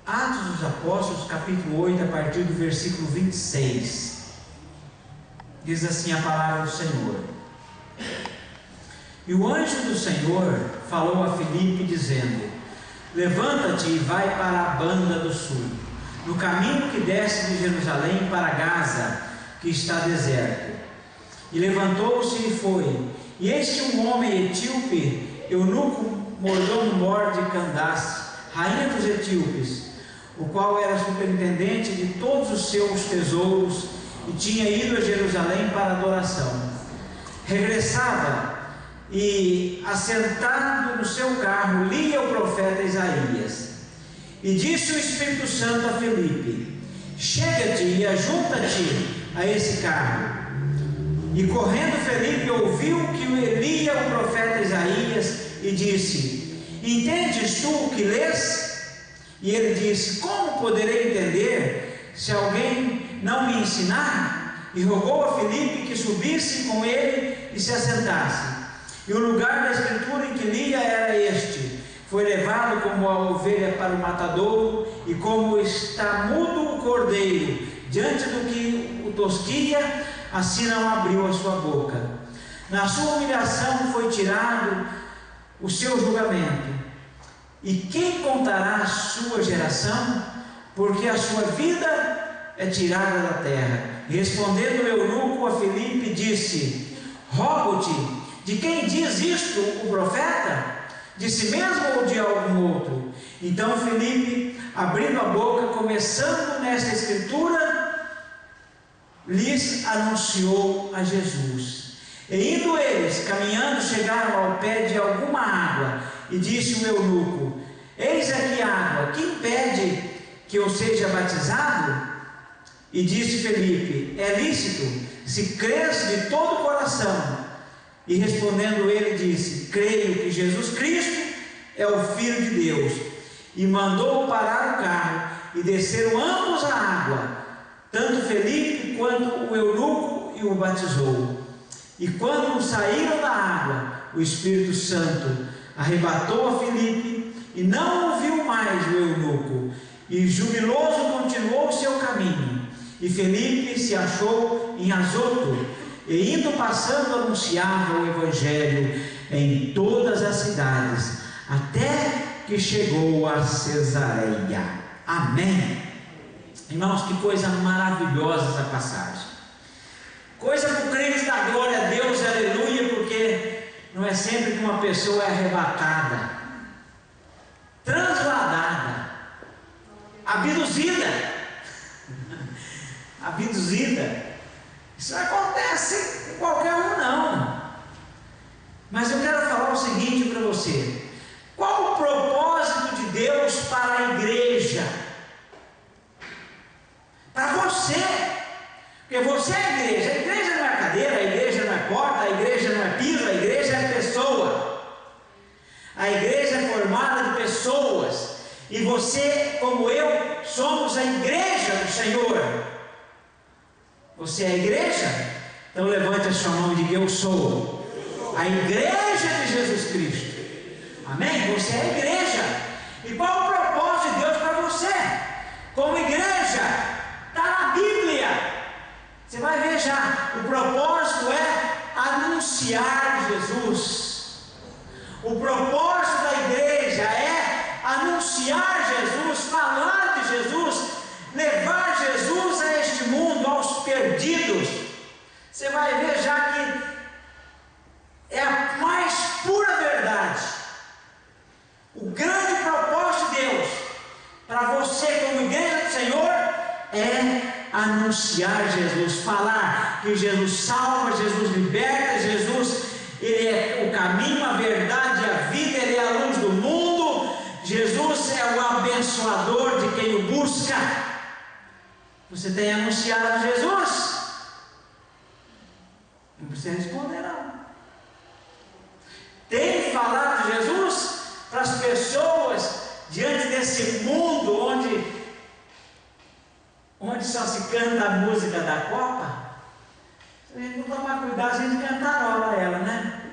Atos dos Apóstolos, capítulo 8, a partir do versículo 26. Diz assim a palavra do Senhor: E o anjo do Senhor falou a Filipe, dizendo: Levanta-te e vai para a banda do sul, no caminho que desce de Jerusalém para Gaza, que está deserto. E levantou-se e foi. E eis que um homem etíope, eunuco mordomo de Candace, rainha dos etíopes, o qual era superintendente de todos os seus tesouros, e tinha ido a Jerusalém para adoração, regressava e, assentado no seu carro, lia o profeta Isaías. E disse o Espírito Santo a Filipe: Chega-te e ajunta-te a esse carro. E correndo Filipe ouviu que lia o profeta Isaías e disse: Entendes tu o que lês? E ele disse: Como poderei entender se alguém não me ensinar? E rogou a Filipe que subisse com ele e se assentasse. E o lugar da escritura em que lia era este: Foi levado como a ovelha para o matadouro, e como está mudo o cordeiro diante do que o tosquia, assim não abriu a sua boca. Na sua humilhação foi tirado o seu julgamento. E quem contará a sua geração? Porque a sua vida é tirada da terra. Respondendo o eunuco a Filipe, disse: Rogo-te, de quem diz isto o profeta? De si mesmo ou de algum outro? Então Filipe, abrindo a boca, começando nesta escritura, lhes anunciou a Jesus. E indo eles, caminhando, chegaram ao pé de alguma água, e disse o eunuco: Eis aqui água, que impede que eu seja batizado? E disse Filipe: É lícito, se crês de todo o coração. E respondendo ele, disse: Creio que Jesus Cristo é o Filho de Deus. E mandou parar o carro, e desceram ambos a água, tanto Filipe quanto o eunuco, e o batizou. E quando saíram da água, o Espírito Santo arrebatou a Filipe, e não ouviu mais o eunuco, e jubiloso continuou o seu caminho. E Filipe se achou em Azoto, e indo passando anunciava o Evangelho em todas as cidades, até que chegou a Cesareia. Amém. Irmãos, que coisa maravilhosa essa passagem. Coisa para o crente da glória a Deus, aleluia, porque não é sempre que uma pessoa é arrebatada, transladada, abduzida. Abduzida. Isso não acontece com qualquer um, não. Mas eu quero falar o seguinte para você: qual o propósito de Deus para a igreja? Para você. Porque você é a igreja. A igreja não é cadeira, a igreja não é porta, a igreja não é piso, a igreja é pessoa. A igreja é formada de pessoas. E você, como eu, somos a igreja do Senhor. Você é a igreja? Então levante a sua mão e diga: Eu sou a igreja de Jesus Cristo. Amém? Você é a igreja. E qual o propósito de Deus para você? Como igreja, está na Bíblia. Você vai ver já, o propósito é anunciar Jesus. O propósito da igreja é anunciar Jesus, falar de Jesus, levar Jesus a este mundo, aos perdidos. Você vai ver já que é a mais pura verdade. O grande propósito de Deus para você como igreja do Senhor é anunciar Jesus, falar que Jesus salva, Jesus liberta, Jesus, Ele é o caminho, a verdade, a vida, Ele é a luz do mundo, Jesus é o abençoador de quem o busca. Você tem anunciado Jesus? Não precisa responder não. Tem falado de Jesus para as pessoas diante desse mundo onde só se canta a música da Copa, se a gente não tomar cuidado, a gente cantarola ela, né?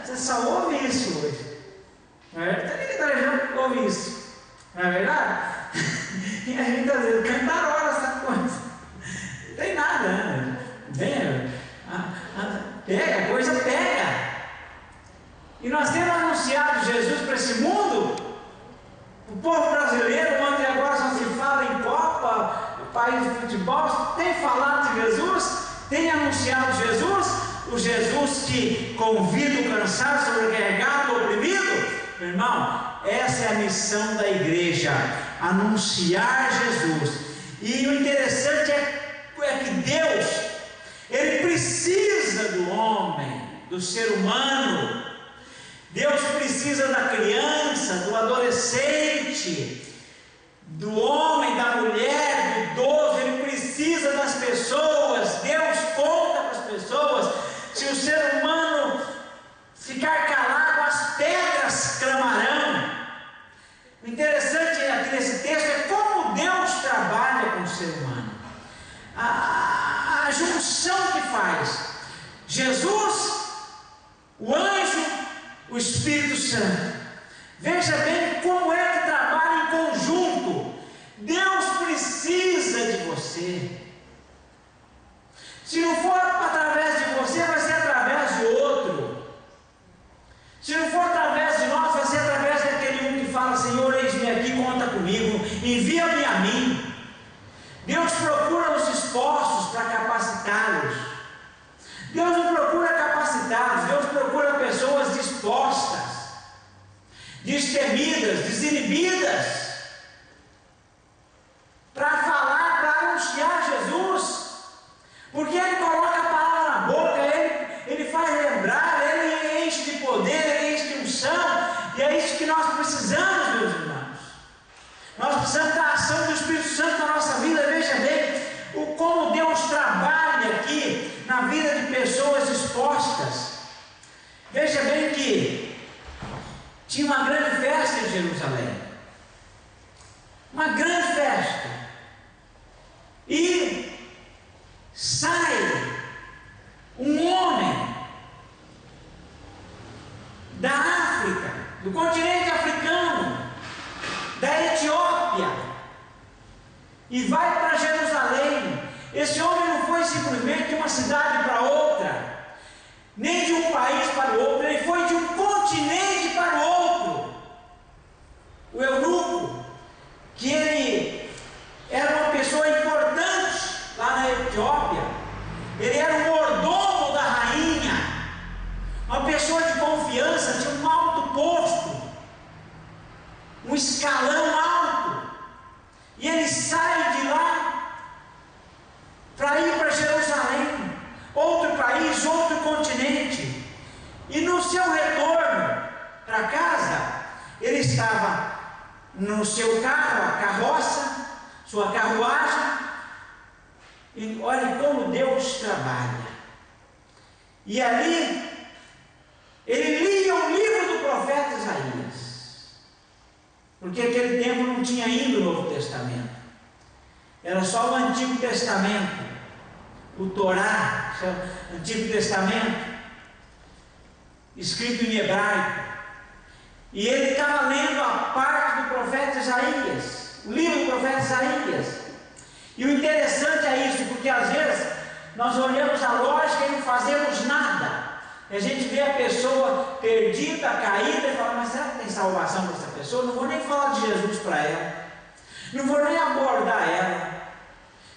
Você só ouve isso hoje. Não é? Tem que já ouve isso. Não é verdade? E a gente às vezes cantarola essa coisa. Não tem nada, né? Pega, a coisa pega. E nós temos anunciado Jesus para esse mundo. O povo brasileiro, onde agora só se fala em Copa, país de futebol, tem falado de Jesus, tem anunciado Jesus, o Jesus que convida o cansado, sobrecarregado, oprimido. Meu irmão, essa é a missão da igreja, anunciar Jesus. E o interessante é que Deus, Ele precisa do homem, do ser humano. Deus precisa da criança, do adolescente, do homem, da mulher, do idoso. Ele precisa das pessoas. Deus conta para as pessoas. Se o ser humano ficar calado, as pedras clamarão. O interessante aqui nesse texto é como Deus trabalha com o ser humano. A junção que faz Jesus, o anjo, o Espírito Santo. Veja bem como é que trabalha em conjunto. Deus precisa de você. Se não for através de você, vai ser através de outro. Se não for através de nós, vai ser através daquele um que fala: Senhor, eis-me aqui, conta comigo, envia-me a mim. Deus procura os dispostos para capacitá-los. Deus não procura capacitados, Deus procura pessoas dispostas, destemidas, desinibidas, para falar, para anunciar Jesus, porque Ele coloca a palavra na boca, Ele faz lembrar, Ele enche de poder, Ele enche de unção, e é isso que nós precisamos, meus irmãos. Nós precisamos da ação do Espírito Santo na nossa vida. Veja bem como Deus trabalha aqui na vida de pessoas dispostas. Veja bem que tinha uma grande festa em Jerusalém, uma grande festa, e sai um homem da África, do continente africano, da Etiópia, e vai para Jerusalém. Esse homem não foi simplesmente de uma cidade para outra, nem de um país para o outro, ele foi de um continente para o outro. O eunuco, que ele era uma pessoa importante lá na Etiópia, ele era o mordomo da rainha, uma pessoa de confiança, tinha um alto posto, um escalão alto, e ele sai de lá para ir para Jerusalém, outro país, outro continente. E no seu retorno para casa, ele estava no seu carro, a carroça, sua carruagem, e olha como Deus trabalha. E ali ele lia o livro do profeta Isaías, porque naquele tempo não tinha ainda o Novo Testamento, era só o Antigo Testamento, o Torá, o Antigo Testamento, escrito em hebraico. E ele estava lendo a parte do profeta Isaías, o livro do profeta Isaías. E o interessante é isso, porque às vezes nós olhamos a lógica e não fazemos nada. A gente vê a pessoa perdida, caída, e fala: mas será que tem salvação para essa pessoa? Não vou nem falar de Jesus para ela, não vou nem abordar ela.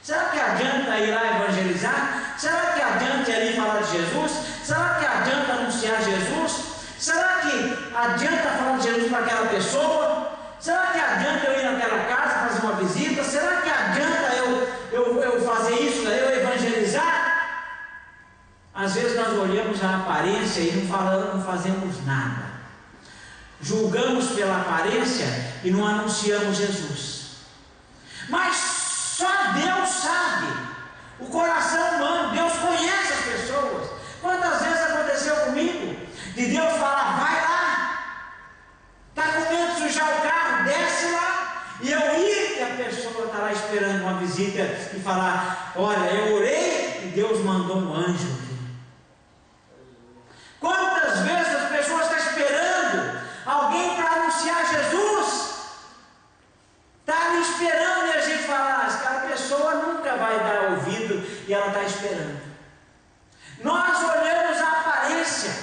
Será que adianta ir lá evangelizar? Será que adianta ir ali falar de Jesus? Será que adianta anunciar Jesus? Será que adianta falar de Jesus para aquela pessoa? Será que adianta eu ir naquela casa fazer uma visita? Será que adianta eu fazer isso, eu evangelizar? Às vezes nós olhamos a aparência e não fazemos nada. Julgamos pela aparência e não anunciamos Jesus. Mas só Deus sabe o coração humano. Deus conhece as pessoas. Quantas vezes aconteceu comigo de Deus falar: vai lá e falar: olha, eu orei e Deus mandou um anjo aqui. Quantas vezes as pessoas estão esperando alguém para anunciar Jesus? Está ali esperando, e a gente fala: aquela pessoa nunca vai dar ouvido, e ela está esperando. Nós olhamos a aparência,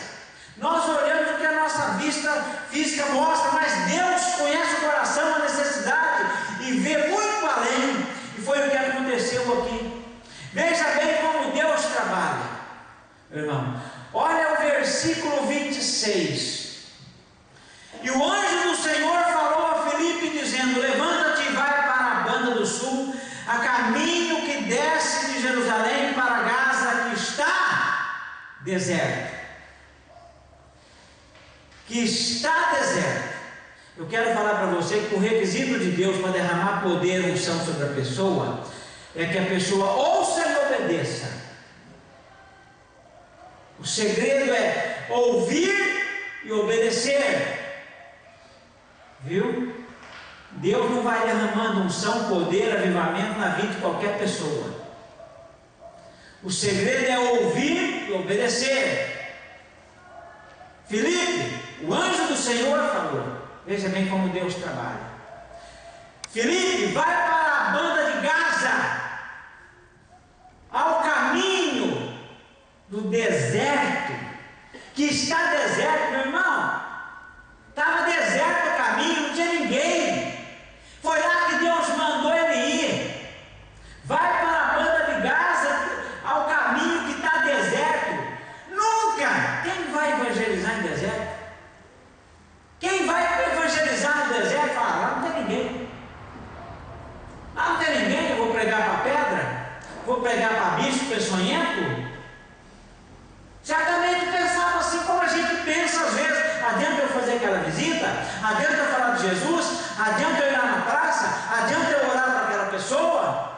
nós olhamos o que a nossa vista física mostra, mas Deus conhece o coração, a necessidade, e vê muito além. E foi o que aconteceu aqui. Veja bem como Deus trabalha, meu irmão. Olha o versículo 26. E o anjo do Senhor falou a Filipe, dizendo: levanta-te e vai para a banda do sul, a caminho que desce de Jerusalém para Gaza, que está deserto. Que está deserto. Eu quero falar para você que o requisito de Deus para derramar poder e unção sobre a pessoa é que a pessoa ouça e obedeça. O segredo é ouvir e obedecer. Viu? Deus não vai derramando unção, poder, avivamento na vida de qualquer pessoa. O segredo é ouvir e obedecer. Filipe, o anjo do Senhor falou. Veja bem como Deus trabalha. Filipe, vai para a banda de Gaza, ao caminho do deserto, que está deserto, meu irmão. Estava deserto o caminho, não tinha ninguém. Foi lá que Deus mandou ele ir. Vai para a banda de Gaza, ao caminho que está deserto. Nunca! Quem vai evangelizar em deserto? Quem vai evangelizar no deserto? Fala: lá não tem ninguém. Lá não tem ninguém, eu vou pregar para pedra? Vou pregar para bicho peçonhento? Certamente pensava assim como a gente pensa às vezes. Adianta eu fazer aquela visita? Adianta eu falar de Jesus? Adianta eu ir lá na praça? Adianta eu orar para aquela pessoa?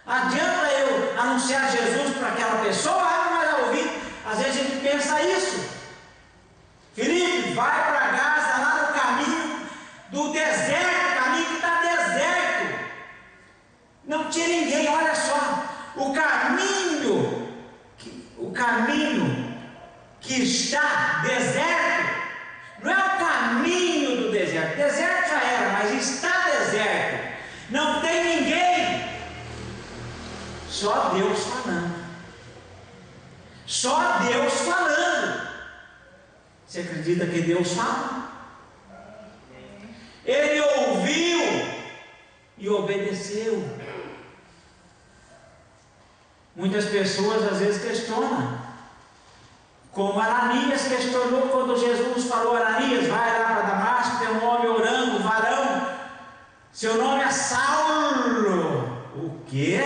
Adianta eu anunciar Jesus para aquela pessoa? Ah, não vai dar ouvir. Às vezes a gente pensa isso. Filipe, vai para Gaza, lá no caminho do deserto, caminho que está deserto. Não tinha ninguém, olha só. O caminho que está deserto, não é o caminho do deserto. Deserto já era, mas está deserto. Não tem ninguém. Só Deus falando. Só Deus falando. Você acredita que Deus fala? Ele ouviu e obedeceu. Muitas pessoas às vezes questionam, como Ananias questionou quando Jesus falou: Ananias, vai lá para Damasco, tem um homem orando, varão, seu nome é Saulo. O quê?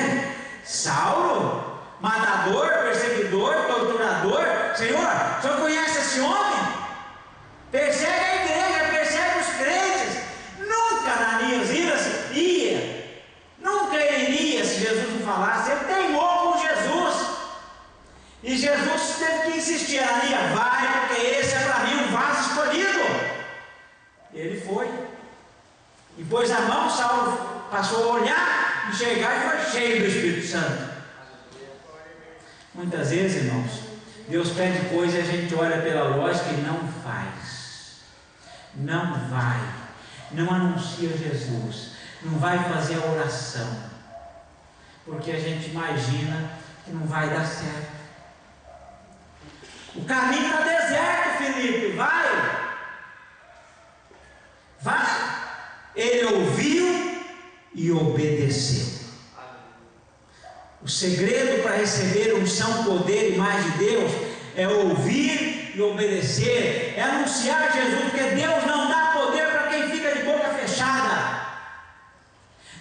Saulo? Matador, perseguidor, torturador? Senhor, o senhor conhece esse homem? Persegue a igreja, persegue os crentes. Nunca Ananias ia. Nunca iria se Jesus não falasse. Ele teimou com Jesus. E Jesus teve que insistir: Ananias, vai, porque esse é para mim um vaso escolhido. Ele foi. E pôs a mão, Saulo passou a olhar, enxergar e foi cheio do Espírito Santo. Muitas vezes, irmãos, Deus pede coisa e a gente olha pela lógica e não faz. Não vai. Não anuncia Jesus. Não vai fazer a oração. Porque a gente imagina que não vai dar certo. O caminho está deserto, Filipe. Vai. Vai. Ele ouviu e obedeceu. O segredo para receber unção, poder e mais de Deus é ouvir e obedecer, é anunciar Jesus, porque Deus não dá poder para quem fica de boca fechada.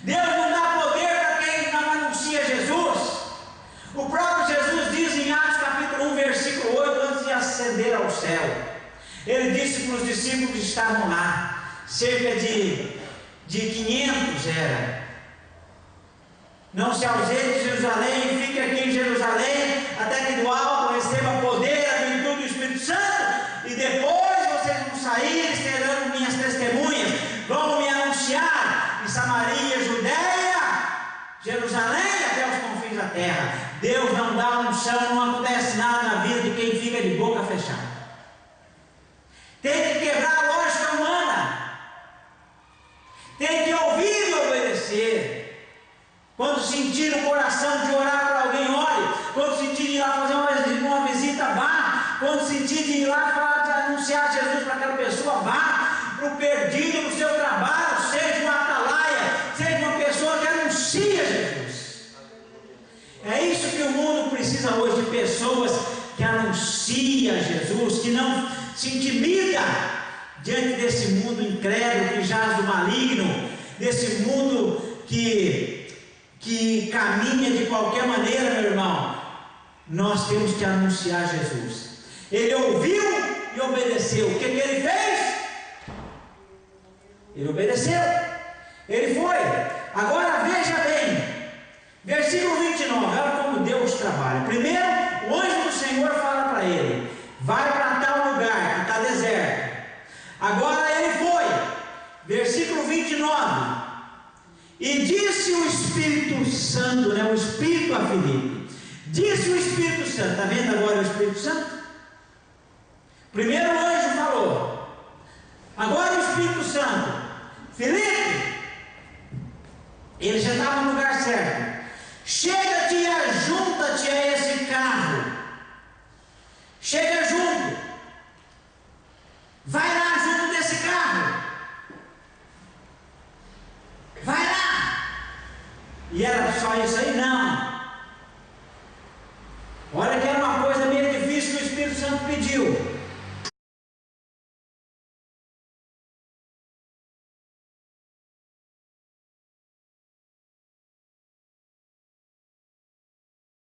Deus não dá poder para quem não anuncia Jesus. O próprio Jesus diz em Atos capítulo 1, versículo 8, antes de ascender ao céu, ele disse para os discípulos que estavam lá, cerca de 500 era: não se ausente de Jerusalém, fique aqui em Jerusalém, até que do alto receba poder, a virtude do Espírito Santo, e depois vocês vão sair e serão minhas testemunhas, vão me anunciar em Samaria, Judeia, Jerusalém terra. Deus não dá unção, não acontece nada na vida de quem fica de boca fechada. Tem que quebrar a lógica humana. Tem que ouvir e obedecer. Quando sentir no coração de orar por alguém, ore. Quando sentir de ir lá fazer uma visita, vá. Quando sentir de ir lá falar, de anunciar Jesus para aquela pessoa, vá. Para o perdido, para o seu trabalho, seja uma atalaia, seja uma pessoa que anuncia Jesus. É isso que o mundo precisa hoje, de pessoas que anunciam Jesus, que não se intimida diante desse mundo incrédulo que jaz do maligno, desse mundo que caminha de qualquer maneira, meu irmão. Nós temos que anunciar Jesus. Ele ouviu e obedeceu. O que ele fez? Ele obedeceu. Ele foi. Agora veja bem, versículo 29, olha como Deus trabalha. Primeiro, o anjo do Senhor fala para ele: vai para tal lugar que está deserto. Agora ele foi. Versículo 29. E disse o Espírito Santo, o Espírito a Filipe. Disse o Espírito Santo, está vendo agora o Espírito Santo? Primeiro o anjo falou. Agora o Espírito Santo: Filipe, ele já estava no lugar certo. Chega-te e ajunta-te a esse carro. Chega junto. Vai lá junto desse carro. Vai lá. E era só isso aí? Não.